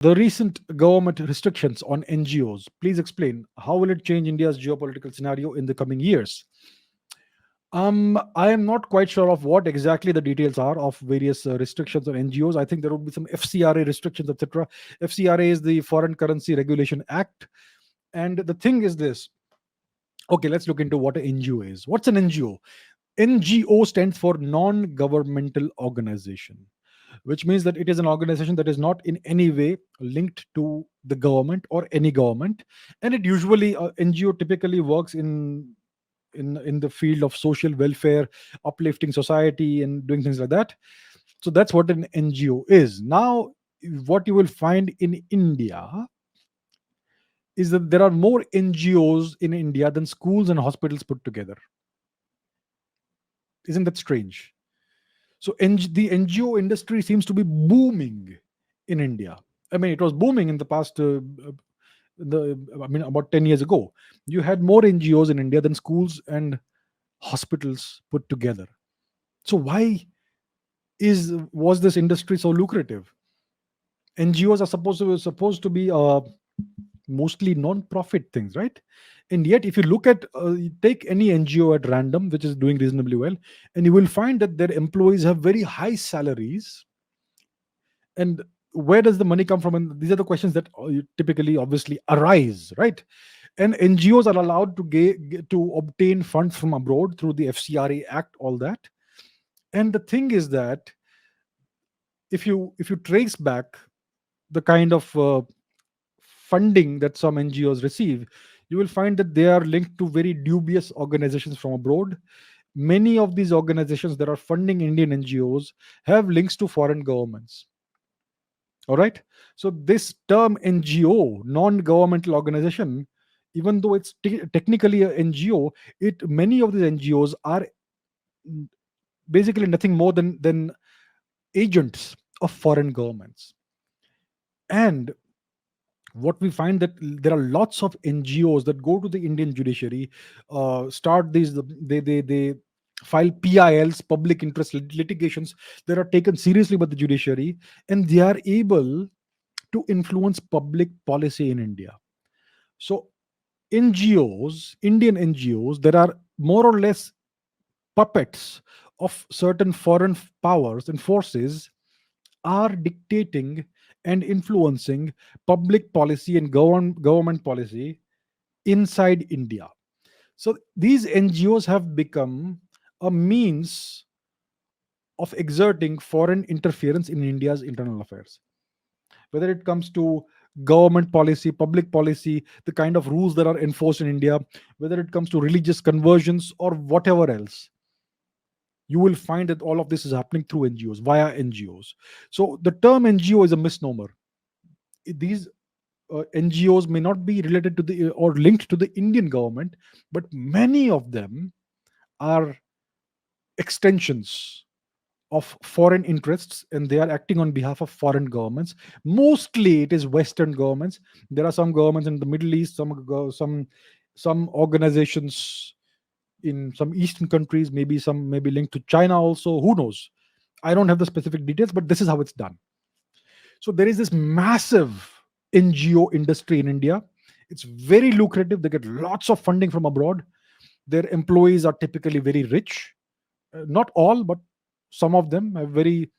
The recent government restrictions on NGOs, please explain how will it change India's geopolitical scenario in the coming years? I am not quite sure of what exactly the details are of various restrictions on NGOs. I think there would be some FCRA restrictions, etc. FCRA is the Foreign Currency Regulation Act. And the thing is this. Okay, let's look into what an NGO is. What's an NGO? NGO stands for non governmental organization, which means that it is an organization that is not in any way linked to the government or any government. And it usually, NGO typically works in the field of social welfare, uplifting society, and doing things like that. So that's what an NGO is. Now, what you will find in India is that there are more NGOs in India than schools and hospitals put together. Isn't that strange? So the NGO industry seems to be booming in India. I mean, it was booming in the past. About 10 years ago, you had more NGOs in India than schools and hospitals put together. So why is was this industry so lucrative? NGOs are supposed to be mostly non-profit things, right? And yet, if you look at take any NGO at random, which is doing reasonably well, and you will find that their employees have very high salaries. And where does the money come from? And these are the questions that typically, obviously, arise, right? And NGOs are allowed to obtain funds from abroad through the FCRA Act, all that. And the thing is that if you trace back the kind of funding that some NGOs receive, you will find that they are linked to very dubious organizations from abroad. Many of these organizations that are funding Indian NGOs have links to foreign governments. All right. So this term NGO, non-governmental organization, even though it's technically a NGO, it many of these NGOs are basically nothing more than agents of foreign governments. And what we find that there are lots of NGOs that go to the Indian judiciary, start these they file PILs, public interest litigations that are taken seriously by the judiciary, and they are able to influence public policy in India. So NGOs, Indian NGOs, that are more or less puppets of certain foreign powers and forces, are dictating and influencing public policy and government policy inside India. So these NGOs have become a means of exerting foreign interference in India's internal affairs. Whether it comes to government policy, public policy, the kind of rules that are enforced in India, whether it comes to religious conversions or whatever else, you will find that all of this is happening through NGOs, via NGOs. So the term NGO is a misnomer. These NGOs may not be related to the or linked to the Indian government, but many of them are extensions of foreign interests, and they are acting on behalf of foreign governments. Mostly it is Western governments. There are some governments in the Middle East, some organizations in some Eastern countries, maybe some maybe linked to China also. Who knows? I don't have the specific details, but this is how it's done. So there is this massive NGO industry in India. It's very lucrative. They get lots of funding from abroad. Their employees are typically very rich. Not all, but some of them have very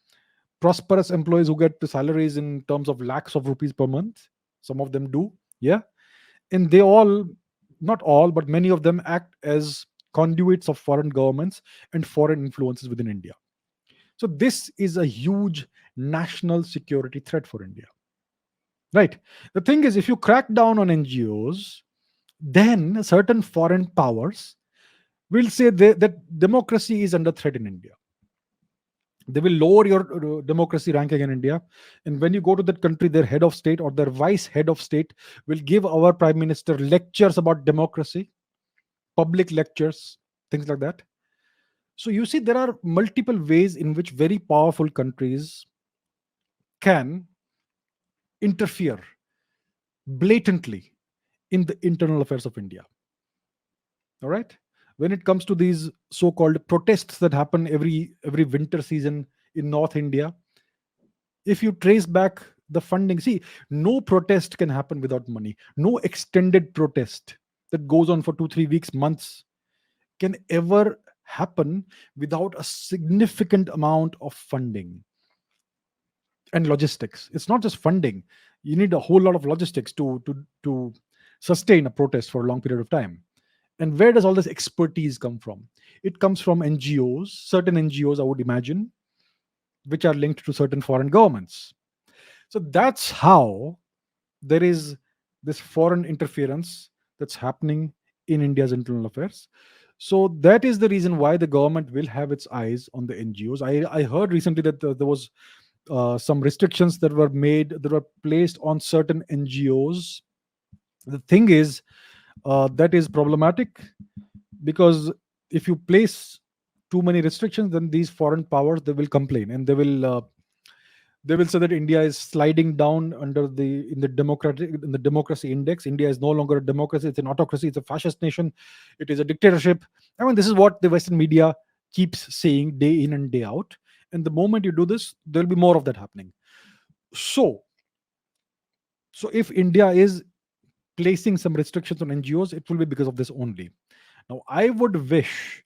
prosperous employees who get the salaries in terms of lakhs of rupees per month. Some of them do. Yeah. And they all, not all, but many of them act as conduits of foreign governments and foreign influences within India. So this is a huge national security threat for India. Right. The thing is, if you crack down on NGOs, then certain foreign powers will say that democracy is under threat in India. They will lower your democracy ranking in India. And when you go to that country, their head of state or their vice head of state will give our prime minister lectures about democracy, public lectures, things like that. So you see, there are multiple ways in which very powerful countries can interfere blatantly in the internal affairs of India. All right. When it comes to these so-called protests that happen every winter season in North India, if you trace back the funding. See, no protest can happen without money. No extended protest that goes on for 2 3 weeks, months, can ever happen without a significant amount of funding and logistics. It's not just funding. You need a whole lot of logistics to sustain a protest for a long period of time. And where does all this expertise come from? It comes from NGOs, certain NGOs, I would imagine, which are linked to certain foreign governments. So that's how there is this foreign interference that's happening in India's internal affairs. So that is the reason why the government will have its eyes on the NGOs. I heard recently that there was some restrictions that were made, that were placed on certain NGOs. The thing is, that is problematic, because if you place too many restrictions, then these foreign powers, they will complain, and they will say that India is sliding down under the in the democracy index. India is no longer a democracy; it's an autocracy. It's a fascist nation. It is a dictatorship. I mean, this is what the Western media keeps saying day in and day out. And the moment you do this, there will be more of that happening. So, so if India is placing some restrictions on NGOs, it will be because of this only. Now, I would wish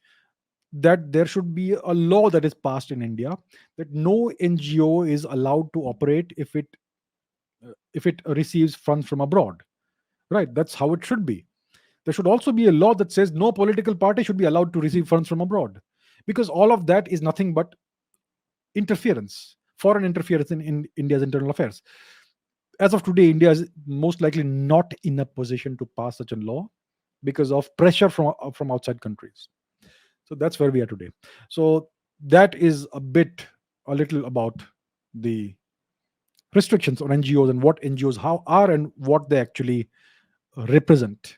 that there should be a law that is passed in India, that no NGO is allowed to operate if it receives funds from abroad. Right? That's how it should be. There should also be a law that says no political party should be allowed to receive funds from abroad, because all of that is nothing but interference, foreign interference in India's internal affairs. As of today, India is most likely not in a position to pass such a law because of pressure from outside countries. So that's where we are today. So that is a little about the restrictions on NGOs and what NGOs how are and what they actually represent.